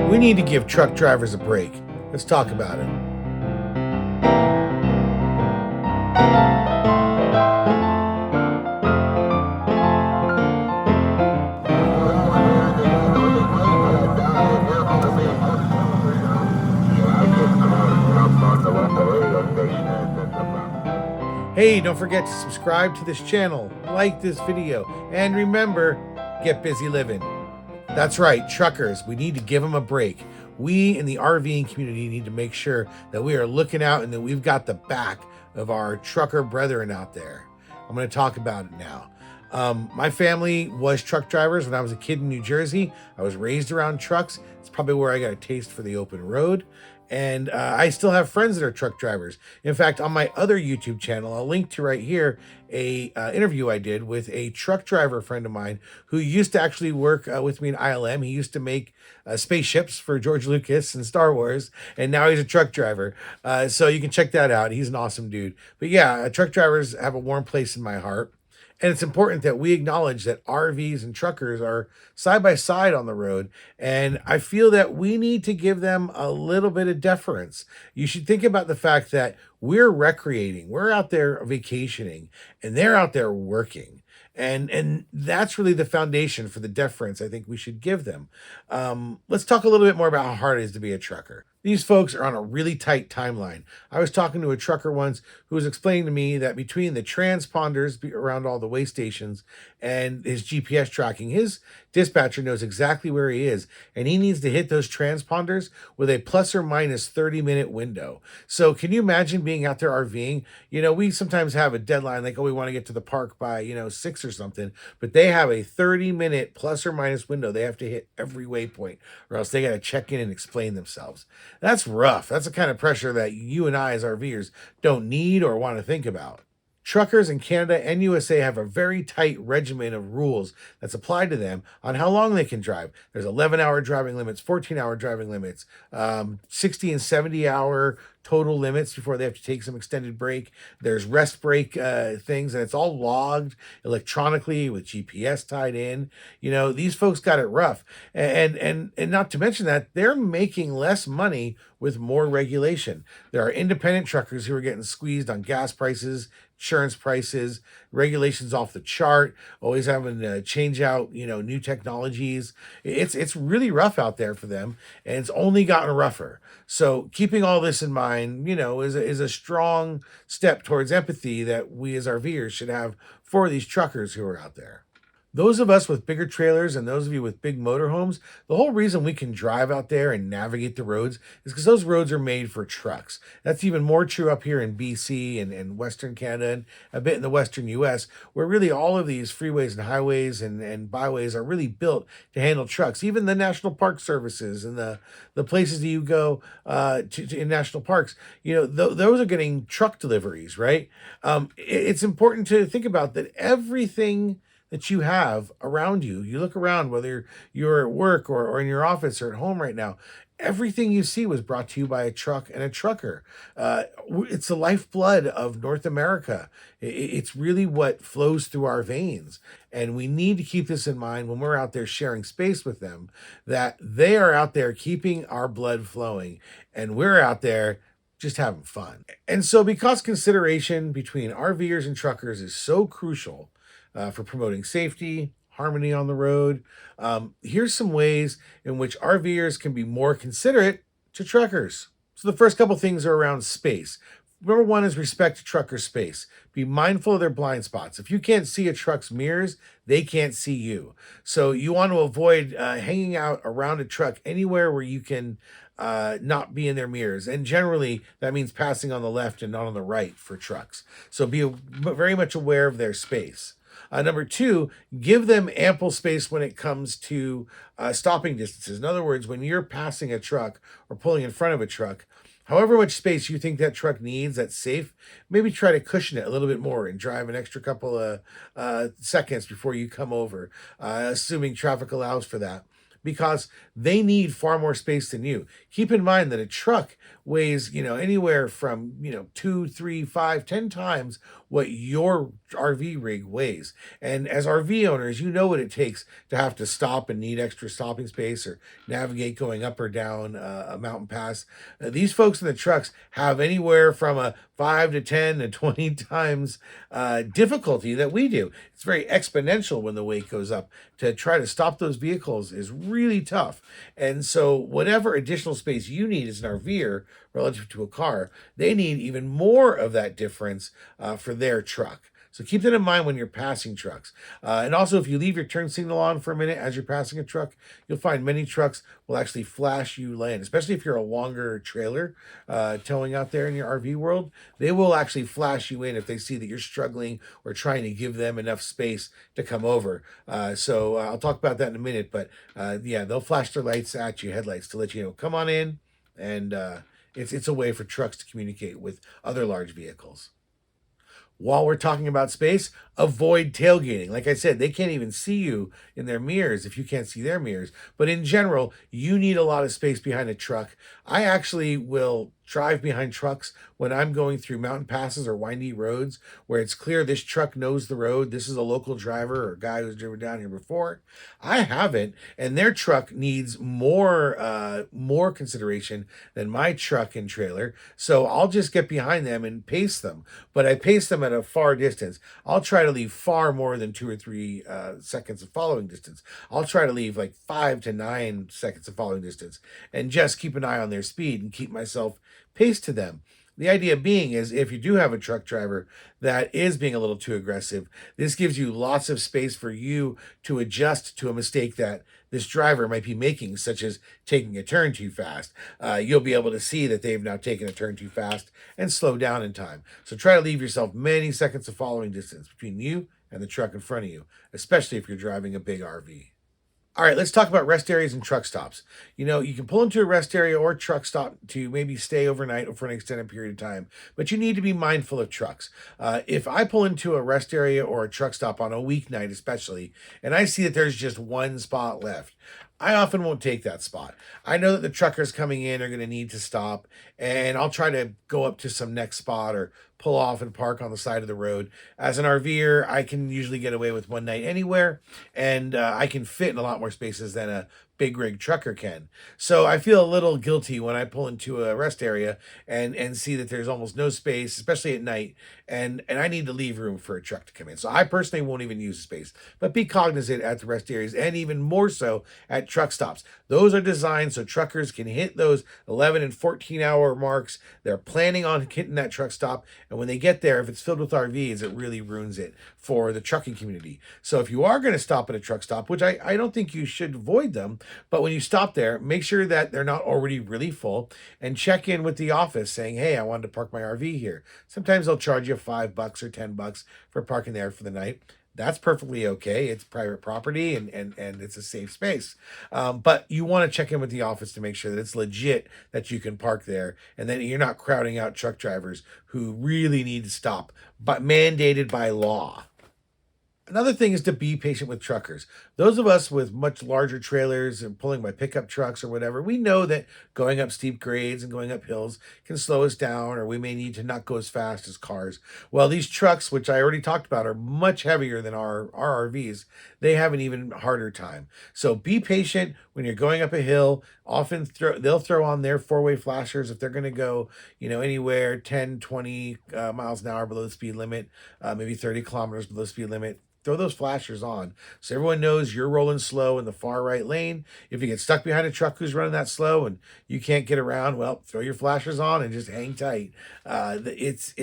We need to give truck drivers a break. Let's talk about it. Hey, don't forget to subscribe to this channel, like this video, and remember, get busy living. That's right, truckers, we need to give them a break. We in the RVing community need to make sure that we are looking out and that we've got the back of our trucker brethren out there. I'm going to talk about it now. My family was truck drivers when I was a kid in New Jersey. I was raised around trucks. It's probably where I got a taste for the open road. And I still have friends that are truck drivers. In fact, on my other YouTube channel, I'll link to right here a interview I did with a truck driver friend of mine who used to actually work with me in ILM. He used to make spaceships for George Lucas and Star Wars, and now he's a truck driver. So you can check that out. He's an awesome dude. But yeah, truck drivers have a warm place in my heart. And it's important that we acknowledge that RVs and truckers are side by side on the road. And I feel that we need to give them a little bit of deference. You should think about the fact that we're recreating, we're out there vacationing, and they're out there working. And that's really the foundation for the deference I think we should give them. Let's talk a little bit more about how hard it is to be a trucker. These folks are on a really tight timeline. I was talking to a trucker once who was explaining to me that between the transponders around all the way stations and his GPS tracking, his dispatcher knows exactly where he is, and he needs to hit those transponders with a plus or minus 30-minute window. So can you imagine being out there RVing? You know, we sometimes have a deadline like, oh, we want to get to the park by, 6 or something, but they have a 30-minute plus or minus window. They have to hit every waypoint or else they got to check in and explain themselves. That's rough. That's the kind of pressure that you and I as RVers don't need or want to think about. Truckers in Canada and USA have a very tight regimen of rules that's applied to them on how long they can drive. There's 11-hour driving limits, 14-hour driving limits, 60 and 70-hour total limits before they have to take some extended break. There's rest break things, and it's all logged electronically with GPS tied in. These folks got it rough, and not to mention that they're making less money with more regulation. There are independent truckers who are getting squeezed on gas prices, insurance prices, regulations off the chart, always having to change out, new technologies. It's really rough out there for them, and it's only gotten rougher. So keeping all this in mind, is a strong step towards empathy that we as RVers should have for these truckers who are out there. Those of us with bigger trailers and those of you with big motorhomes, the whole reason we can drive out there and navigate the roads is because those roads are made for trucks. That's even more true up here in BC and Western Canada and a bit in the Western US, where really all of these freeways and highways and byways are really built to handle trucks. Even the national park services and the places that you go to in national parks, those are getting truck deliveries, right? It's important to think about that everything that you have around you. You look around, whether you're at work or in your office or at home right now, everything you see was brought to you by a truck and a trucker. It's the lifeblood of North America. It's really what flows through our veins. And we need to keep this in mind when we're out there sharing space with them, that they are out there keeping our blood flowing and we're out there just having fun. And so because consideration between RVers and truckers is so crucial, for promoting safety, harmony on the road. Here's some ways in which RVers can be more considerate to truckers. So the first couple things are around space. Number one is respect trucker space. Be mindful of their blind spots. If you can't see a truck's mirrors, they can't see you. So you want to avoid hanging out around a truck anywhere where you can not be in their mirrors. And generally, that means passing on the left and not on the right for trucks. So be very much aware of their space. Number two, give them ample space when it comes to stopping distances. In other words, when you're passing a truck or pulling in front of a truck, however much space you think that truck needs that's safe, maybe try to cushion it a little bit more and drive an extra couple of seconds before you come over, assuming traffic allows for that. because they need far more space than you. Keep in mind that a truck weighs, anywhere from, 2, 3, 5, 10 times what your RV rig weighs. And as RV owners, you know what it takes to have to stop and need extra stopping space or navigate going up or down a mountain pass. These folks in the trucks have anywhere from a 5 to 10 to 20 times difficulty that we do. It's very exponential when the weight goes up. To try to stop those vehicles is really tough. And so whatever additional space you need as an RVer relative to a car, they need even more of that difference for their truck. So keep that in mind when you're passing trucks. And also, if you leave your turn signal on for a minute as you're passing a truck, you'll find many trucks will actually flash you land, especially if you're a longer trailer towing out there in your RV world. They will actually flash you in if they see that you're struggling or trying to give them enough space to come over. So I'll talk about that in a minute. But yeah, they'll flash their lights at you, headlights, to let you know, come on in. And it's a way for trucks to communicate with other large vehicles. While we're talking about space, avoid tailgating. Like I said, they can't even see you in their mirrors if you can't see their mirrors. But in general, you need a lot of space behind a truck. I actually will drive behind trucks when I'm going through mountain passes or windy roads where it's clear this truck knows the road. This is a local driver or a guy who's driven down here before. I haven't, and their truck needs more consideration than my truck and trailer. So I'll just get behind them and pace them. But I pace them at a far distance. I'll try to leave far more than 2 or 3 seconds of following distance. I'll try to leave like 5 to 9 seconds of following distance and just keep an eye on their speed and keep myself paced to them. The idea being is if you do have a truck driver that is being a little too aggressive, this gives you lots of space for you to adjust to a mistake that this driver might be making, such as taking a turn too fast. You'll be able to see that they've now taken a turn too fast and slow down in time. So try to leave yourself many seconds of following distance between you and the truck in front of you, especially if you're driving a big RV. All right, let's talk about rest areas and truck stops. You can pull into a rest area or truck stop to maybe stay overnight or for an extended period of time, but you need to be mindful of trucks. If I pull into a rest area or a truck stop on a weeknight, especially, and I see that there's just one spot left, I often won't take that spot. I know that the truckers coming in are going to need to stop, and I'll try to go up to some next spot or pull off and park on the side of the road. As an RVer, I can usually get away with one night anywhere, and I can fit in a lot more spaces than a big rig trucker can. So I feel a little guilty when I pull into a rest area and see that there's almost no space, especially at night, and I need to leave room for a truck to come in. So I personally won't even use the space, but be cognizant at the rest areas and even more so at truck stops. Those are designed so truckers can hit those 11 and 14 hour marks. They're planning on hitting that truck stop, and when they get there, if it's filled with RVs, it really ruins it for the trucking community. So if you are going to stop at a truck stop, which I don't think you should avoid them, but when you stop there, make sure that they're not already really full and check in with the office saying, hey, I wanted to park my RV here. Sometimes they'll charge you $5 or $10 for parking there for the night. That's perfectly okay. It's private property and it's a safe space. But you want to check in with the office to make sure that it's legit that you can park there and that you're not crowding out truck drivers who really need to stop, but mandated by law. Another thing is to be patient with truckers. Those of us with much larger trailers and pulling by pickup trucks or whatever, we know that going up steep grades and going up hills can slow us down, or we may need to not go as fast as cars. Well, these trucks, which I already talked about, are much heavier than our RVs. They have an even harder time. So be patient when you're going up a hill. Often they'll throw on their four-way flashers if they're going to go, anywhere 10, 20 miles an hour below the speed limit, maybe 30 kilometers below the speed limit. Throw those flashers on so everyone knows you're rolling slow in the far right lane. If you get stuck behind a truck who's running that slow and you can't get around, well, throw your flashers on and just hang tight. It's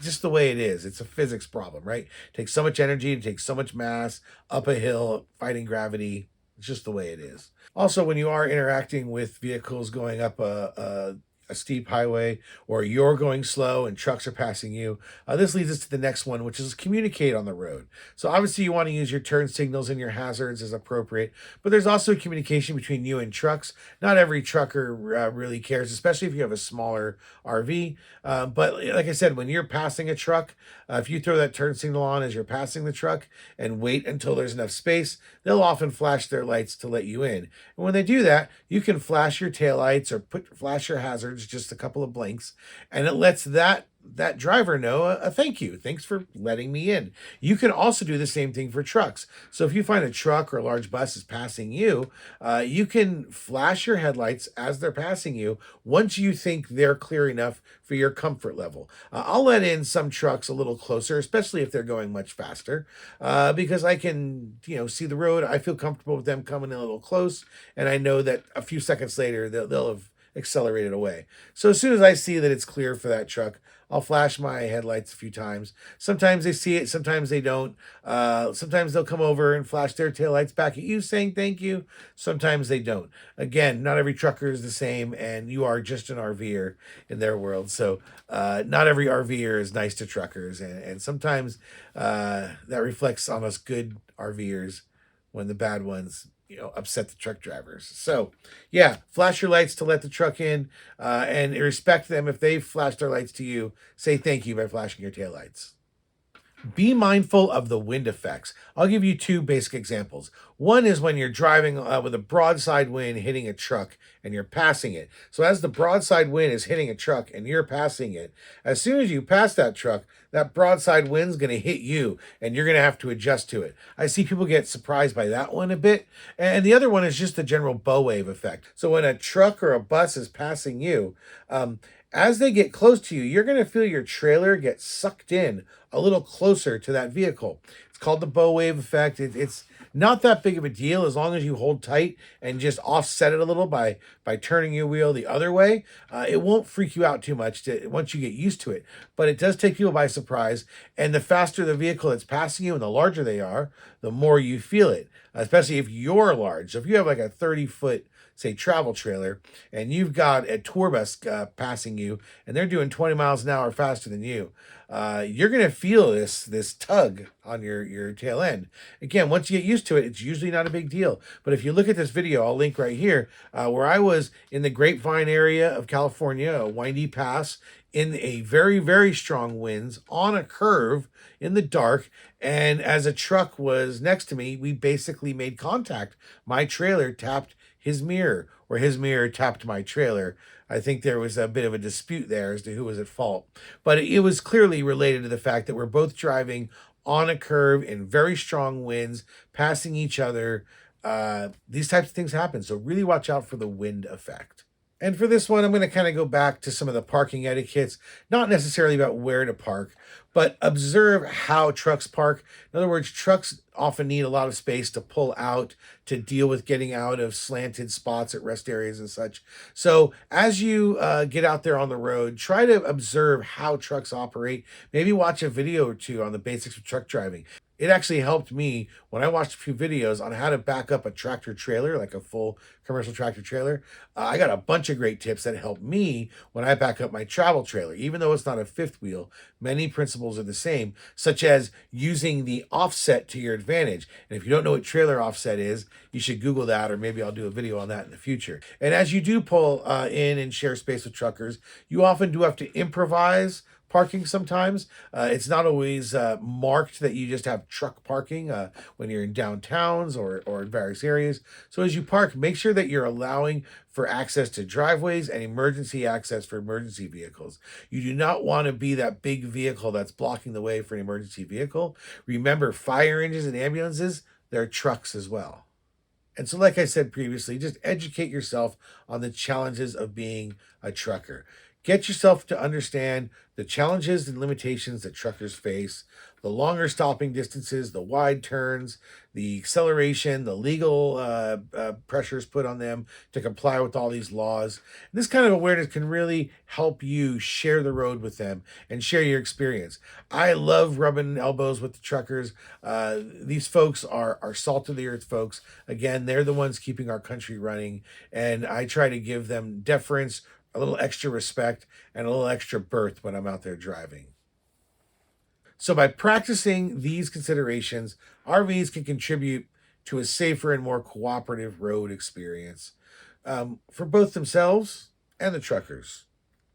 just the way it is. It's a physics problem, right? It takes so much energy, it takes so much mass up a hill, fighting gravity. It's just the way it is. Also, when you are interacting with vehicles going up a a steep highway, or you're going slow and trucks are passing you. This leads us to the next one, which is communicate on the road. So obviously you want to use your turn signals and your hazards as appropriate, but there's also communication between you and trucks. Not every trucker really cares, especially if you have a smaller RV. But like I said, when you're passing a truck, if you throw that turn signal on as you're passing the truck and wait until there's enough space, they'll often flash their lights to let you in. And when they do that, you can flash your taillights or flash your hazards, just a couple of blinks, and it lets that driver know a thank you. Thanks for letting me in. You can also do the same thing for trucks. So if you find a truck or a large bus is passing you, you can flash your headlights as they're passing you once you think they're clear enough for your comfort level. I'll let in some trucks a little closer, especially if they're going much faster, because I can, see the road. I feel comfortable with them coming in a little close, and I know that a few seconds later they'll have accelerated away. So as soon as I see that it's clear for that truck, I'll flash my headlights a few times. Sometimes they see it, sometimes they don't. Sometimes they'll come over and flash their taillights back at you saying thank you. Sometimes they don't. Again, not every trucker is the same, and you are just an RVer in their world. So not every RVer is nice to truckers, and sometimes that reflects on us good RVers when the bad ones upset the truck drivers. So yeah, flash your lights to let the truck in, and respect them. If they flash their lights to you, say thank you by flashing your taillights. Be mindful of the wind effects. I'll give you two basic examples. One is when you're driving with a broadside wind hitting a truck and you're passing it. So as the broadside wind is hitting a truck and you're passing it, as soon as you pass that truck, that broadside wind's going to hit you and you're going to have to adjust to it. I see people get surprised by that one a bit. And the other one is just the general bow wave effect. So when a truck or a bus is passing you, as they get close to you, you're going to feel your trailer get sucked in a little closer to that vehicle. It's called the bow wave effect. It's not that big of a deal as long as you hold tight and just offset it a little by turning your wheel the other way. It won't freak you out too much once you get used to it, but it does take people by surprise. And the faster the vehicle that's passing you and the larger they are, the more you feel it, especially if you're large. So if you have like a 30-foot say travel trailer and you've got a tour bus passing you and they're doing 20 miles an hour faster than you, you're going to feel this tug on your tail end. Again, once you get used to it, it's usually not a big deal. But if you look at this video, I'll link right here, where I was in the Grapevine area of California, a windy pass, in a very, very strong winds on a curve in the dark. And as a truck was next to me, we basically made contact. My trailer tapped his mirror, or his mirror tapped my trailer. I think there was a bit of a dispute there as to who was at fault. But it was clearly related to the fact that we're both driving on a curve in very strong winds, passing each other. These types of things happen. So really watch out for the wind effect. And for this one, I'm going to kind of go back to some of the parking etiquettes, not necessarily about where to park, but observe how trucks park. In other words, trucks often need a lot of space to pull out to deal with getting out of slanted spots at rest areas and such. So as you get out there on the road, try to observe how trucks operate. Maybe watch a video or two on the basics of truck driving. It actually helped me when I watched a few videos on how to back up a tractor trailer, like a full commercial tractor trailer. I got a bunch of great tips that helped me when I back up my travel trailer. Even though it's not a fifth wheel, many principles are the same, such as using the offset to your advantage. And if you don't know what trailer offset is, you should Google that, or maybe I'll do a video on that in the future. And as you do pull in and share space with truckers, you often do have to improvise parking sometimes. It's not always marked that you just have truck parking when you're in downtowns or in various areas. So as you park, make sure that you're allowing for access to driveways and emergency access for emergency vehicles. You do not want to be that big vehicle that's blocking the way for an emergency vehicle. Remember, fire engines and ambulances, they're trucks as well. And so, like I said previously, just educate yourself on the challenges of being a trucker. Get yourself to understand the challenges and limitations that truckers face, the longer stopping distances, the wide turns, the acceleration, the legal pressures put on them to comply with all these laws. And this kind of awareness can really help you share the road with them and share your experience. I love rubbing elbows with the truckers. These folks are salt of the earth folks. Again, they're the ones keeping our country running, and I try to give them deference, a little extra respect, and a little extra berth when I'm out there driving. So by practicing these considerations, RVs can contribute to a safer and more cooperative road experience for both themselves and the truckers.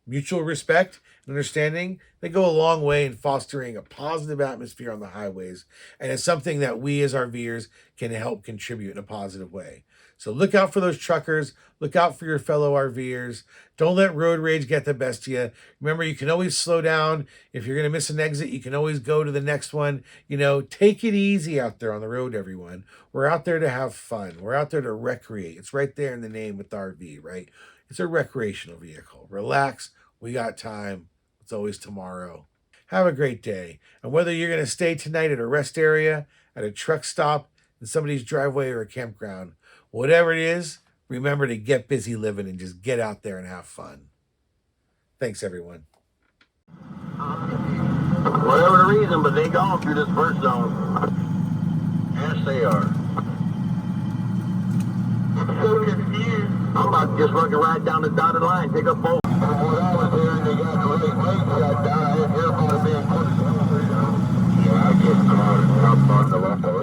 Mutual respect and understanding, they go a long way in fostering a positive atmosphere on the highways, and it's something that we as RVers can help contribute in a positive way. So look out for those truckers, look out for your fellow RVers. Don't let road rage get the best of you. Remember, you can always slow down. If you're going to miss an exit, you can always go to the next one. You know, take it easy out there on the road, everyone. We're out there to have fun. We're out there to recreate. It's right there in the name with the RV, right? It's a recreational vehicle. Relax. We got time. It's always tomorrow. Have a great day. And whether you're going to stay tonight at a rest area, at a truck stop, in somebody's driveway, or a campground, whatever it is, remember to get busy living and just get out there and have fun. Thanks, everyone. Whatever the reason, but they gone through this first zone. Yes, they are. So confused. I'm about to just run right down the dotted line, pick up both. From what I was hearing, they got the late shot down. I didn't hear about it being pushed. Yeah, I just caught it up on the left.